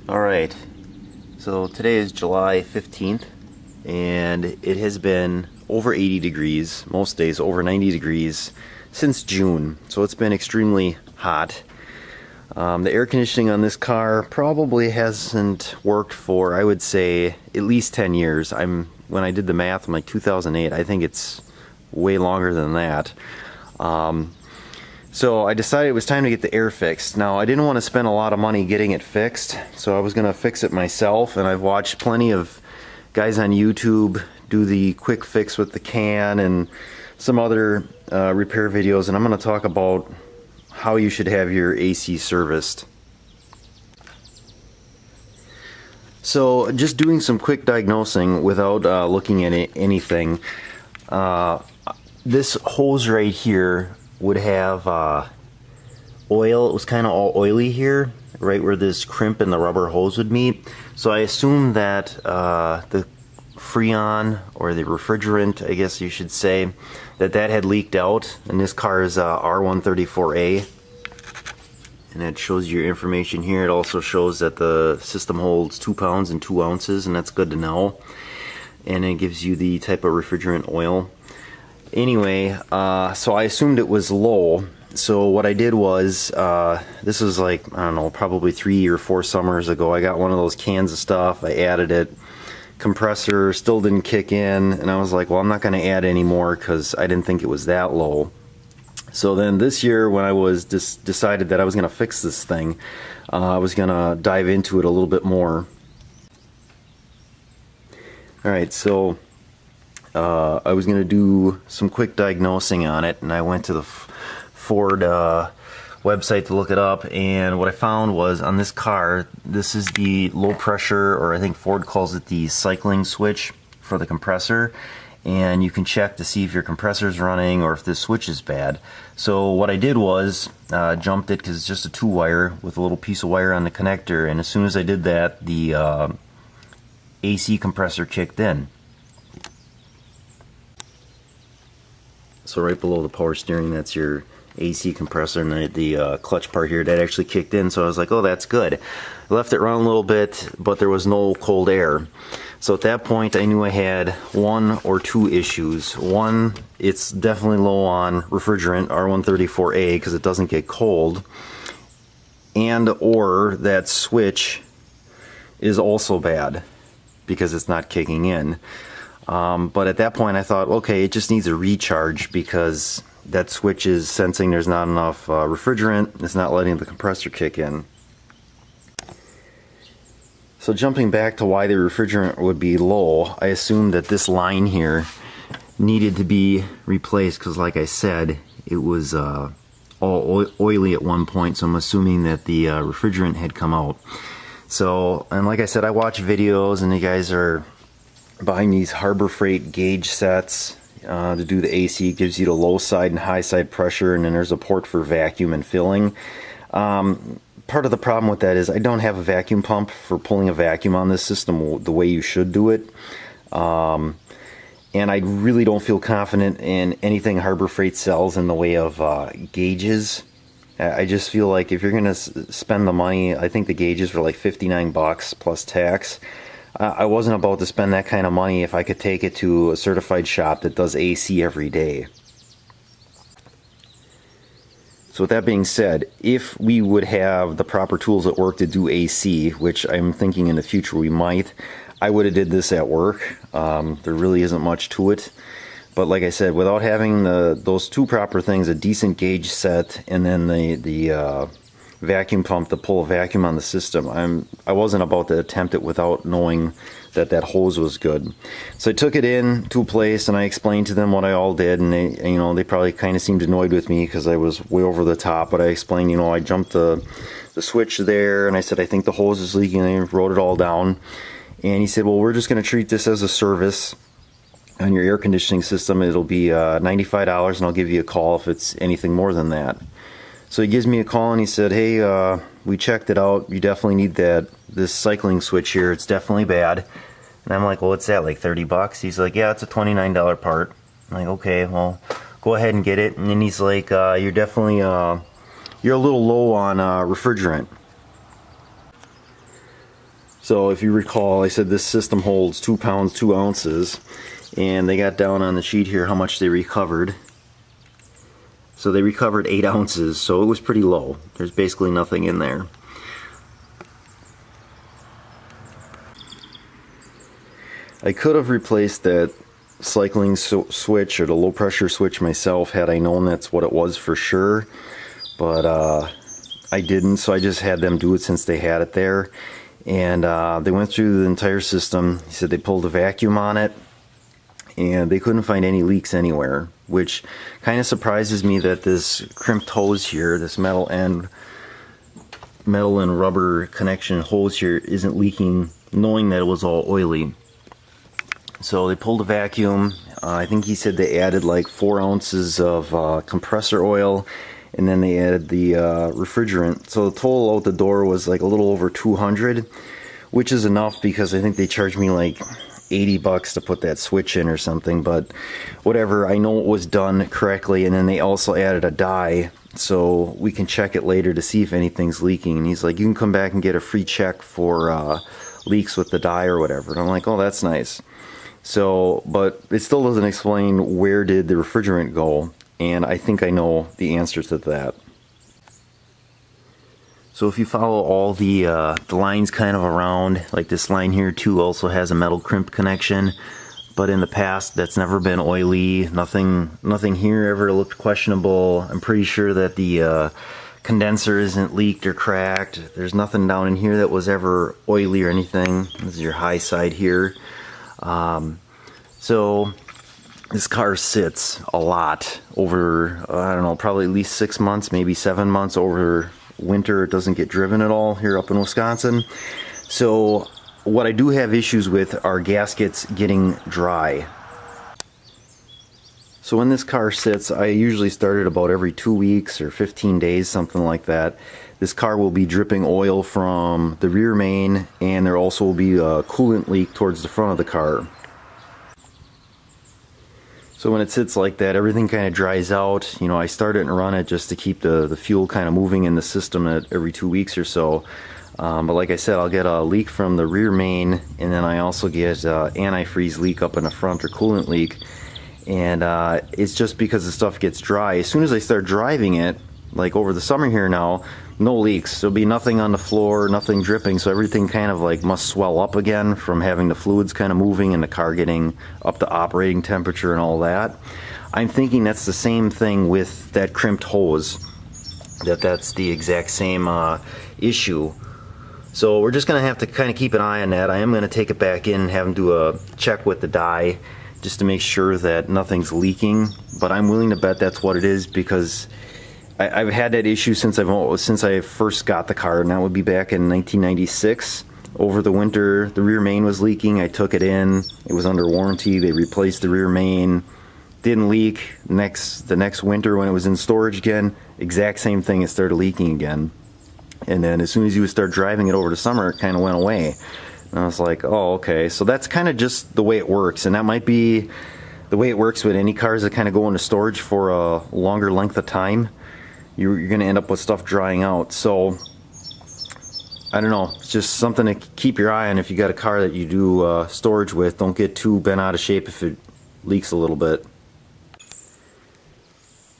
Alright, so today is July 15th and it has been over 80 degrees, most days over 90 degrees since June, so it's been extremely hot. The air conditioning on this car probably hasn't worked for, I would say, at least 10 years. When I did the math, I'm like 2008. I think it's way longer than that. So I decided it was time to get the air fixed. Now, I didn't want to spend a lot of money getting it fixed, so I was going to fix it myself, and I've watched plenty of guys on YouTube do the quick fix with the can and some other repair videos, and I'm going to talk about how you should have your AC serviced. So just doing some quick diagnosing without looking at anything. This hose right here would have oil. It was kind of all oily here, right where this crimp in the rubber hose would meet. So I assumed that the Freon, or the refrigerant, I guess you should say, that had leaked out. And this car is R134A. And it shows your information here. It also shows that the system holds 2 pounds and 2 ounces, and that's good to know. And it gives you the type of refrigerant oil. Anyway, so I assumed it was low. So what I did was, this was like, I don't know, probably 3 or 4 summers ago, I got one of those cans of stuff, I added it. Compressor still didn't kick in, and I was like, well, I'm not going to add any more because I didn't think it was that low. So then this year, when I was decided that I was going to fix this thing, I was going to dive into it a little bit more. Alright, so I was going to do some quick diagnosing on it, and I went to the Ford website to look it up, and what I found was on this car, this is the low pressure, or I think Ford calls it the cycling switch for the compressor, and you can check to see if your compressor is running or if this switch is bad. So what I did was jumped it, because it's just a 2-wire with a little piece of wire on the connector, and as soon as I did that, the AC compressor kicked in. So right below the power steering, that's your AC compressor, and the clutch part here, that actually kicked in. So I was like, oh, that's good. I left it run a little bit, but there was no cold air. So at that point, I knew I had 1 or 2 issues. One, it's definitely low on refrigerant, R134A, because it doesn't get cold, and or that switch is also bad because it's not kicking in. But at that point I thought, okay, it just needs a recharge, because that switch is sensing there's not enough refrigerant. It's not letting the compressor kick in. So jumping back to why the refrigerant would be low, I assumed that this line here needed to be replaced, because like I said, it was all oily at one point, so I'm assuming that the refrigerant had come out. So, and like I said, I watch videos, and you guys are buying these Harbor Freight gauge sets to do the AC. It gives you the low side and high side pressure, and then there's a port for vacuum and filling. Part of the problem with that is I don't have a vacuum pump for pulling a vacuum on this system the way you should do it. And I really don't feel confident in anything Harbor Freight sells in the way of gauges. I just feel like if you're going to spend the money, I think the gauges were like 59 bucks plus tax. I wasn't about to spend that kind of money if I could take it to a certified shop that does AC every day. So with that being said, if we would have the proper tools at work to do AC, which I'm thinking in the future we might, I would have did this at work. There really isn't much to it. But like I said, without having those 2 proper things, a decent gauge set, and then the vacuum pump to pull a vacuum on the system, I wasn't about to attempt it without knowing that hose was good. So I took it in to a place, and I explained to them what I all did, and they probably kind of seemed annoyed with me because I was way over the top. But I explained, I jumped the switch there, and I said I think the hose is leaking, and I wrote it all down. And he said, well, we're just going to treat this as a service on your air conditioning system. It'll be $95, and I'll give you a call if it's anything more than that. So he gives me a call, and he said, hey, we checked it out. You definitely need this cycling switch here. It's definitely bad. And I'm like, well, what's that, like 30 bucks? He's like, yeah, it's a $29 part. I'm like, okay, well, go ahead and get it. And then he's like, you're definitely, you're a little low on refrigerant. So if you recall, I said this system holds 2 pounds 2 ounces, and they got down on the sheet here how much they recovered. So they recovered 8 ounces, so it was pretty low. There's basically nothing in there. I could have replaced that cycling switch or the low pressure switch myself had I known that's what it was for sure, but I didn't, so I just had them do it since they had it there. And they went through the entire system. He said they pulled a vacuum on it and they couldn't find any leaks anywhere, which kind of surprises me that this crimped hose here, this metal and rubber connection hose here, isn't leaking, knowing that it was all oily. So they pulled a vacuum. I think he said they added like 4 ounces of compressor oil, and then they added the refrigerant. So the total out the door was like a little over 200, which is enough because I think they charged me like 80 bucks to put that switch in or something, but whatever, I know it was done correctly. And then they also added a dye, so we can check it later to see if anything's leaking. And he's like, you can come back and get a free check for leaks with the dye or whatever. And I'm like, oh, that's nice. So, but it still doesn't explain where did the refrigerant go, and I think I know the answer to that. So if you follow all the lines kind of around, like this line here too also has a metal crimp connection, but in the past that's never been oily. Nothing here ever looked questionable. I'm pretty sure that the condenser isn't leaked or cracked. There's nothing down in here that was ever oily or anything. This is your high side here. So this car sits a lot over, I don't know, probably at least 6 months, maybe 7 months over winter. It doesn't get driven at all here up in Wisconsin. So what I do have issues with are gaskets getting dry. So when this car sits, I usually start it about every 2 weeks or 15 days, something like that. This car will be dripping oil from the rear main, and there also will be a coolant leak towards the front of the car. So when it sits like that, everything kind of dries out. You know, I start it and run it just to keep the fuel kind of moving in the system at every 2 weeks or so. But like I said, I'll get a leak from the rear main, and then I also get antifreeze leak up in the front, or coolant leak. And it's just because the stuff gets dry. As soon as I start driving it, like over the summer here now, no leaks. There'll be nothing on the floor, nothing dripping, so everything kind of like must swell up again from having the fluids kind of moving and the car getting up to operating temperature and all that. I'm thinking that's the same thing with that crimped hose, that's the exact same issue. So we're just going to have to kind of keep an eye on that. I am going to take it back in and have them do a check with the dye just to make sure that nothing's leaking, but I'm willing to bet that's what it is, because I've had that issue since I first got the car, and that would be back in 1996. Over the winter, the rear main was leaking. I took it in. It was under warranty. They replaced the rear main. Didn't leak. The next winter when it was in storage again, exact same thing. It started leaking again. And then as soon as you would start driving it over the summer, it kind of went away. And I was like, oh, okay. So that's kind of just the way it works. And that might be the way it works with any cars that kind of go into storage for a longer length of time. You're going to end up with stuff drying out. So I don't know, it's just something to keep your eye on if you got a car that you do storage with. Don't get too bent out of shape if it leaks a little bit.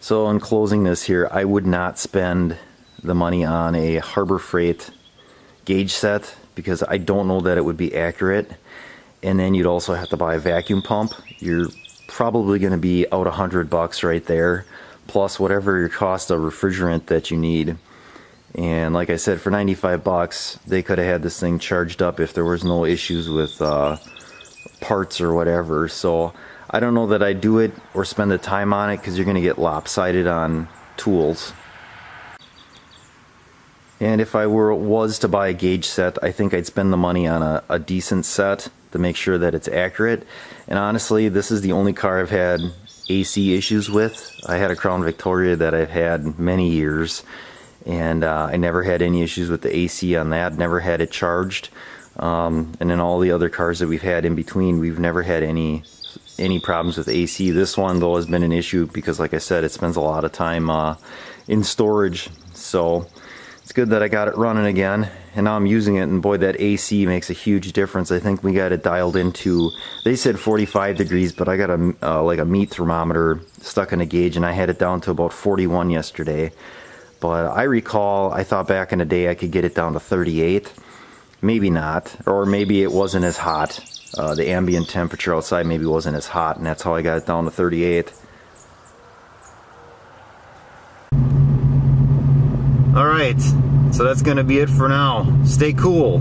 So in closing this here, I would not spend the money on a Harbor Freight gauge set, because I don't know that it would be accurate. And then you'd also have to buy a vacuum pump. You're probably going to be out $100 right there, plus whatever your cost of refrigerant that you need. And like I said, for 95 bucks, they could have had this thing charged up if there was no issues with parts or whatever. So I don't know that I'd do it or spend the time on it, because you're going to get lopsided on tools. And if I was to buy a gauge set, I think I'd spend the money on a decent set to make sure that it's accurate. And honestly, this is the only car I've had AC issues with. I had a Crown Victoria that I've had many years, and I never had any issues with the AC on that, never had it charged. And in all the other cars that we've had in between, we've never had any any problems with AC. This one though has been an issue because, like I said, it spends a lot of time in storage. So it's good that I got it running again, and now I'm using it, and boy, that AC makes a huge difference. I think we got it dialed into, they said 45 degrees, but I got a like a meat thermometer stuck in a gauge, and I had it down to about 41 yesterday. But I recall, I thought back in the day I could get it down to 38. Maybe not, or maybe it wasn't as hot. The ambient temperature outside maybe wasn't as hot, and that's how I got it down to 38. Alright, so that's going to be it for now. Stay cool.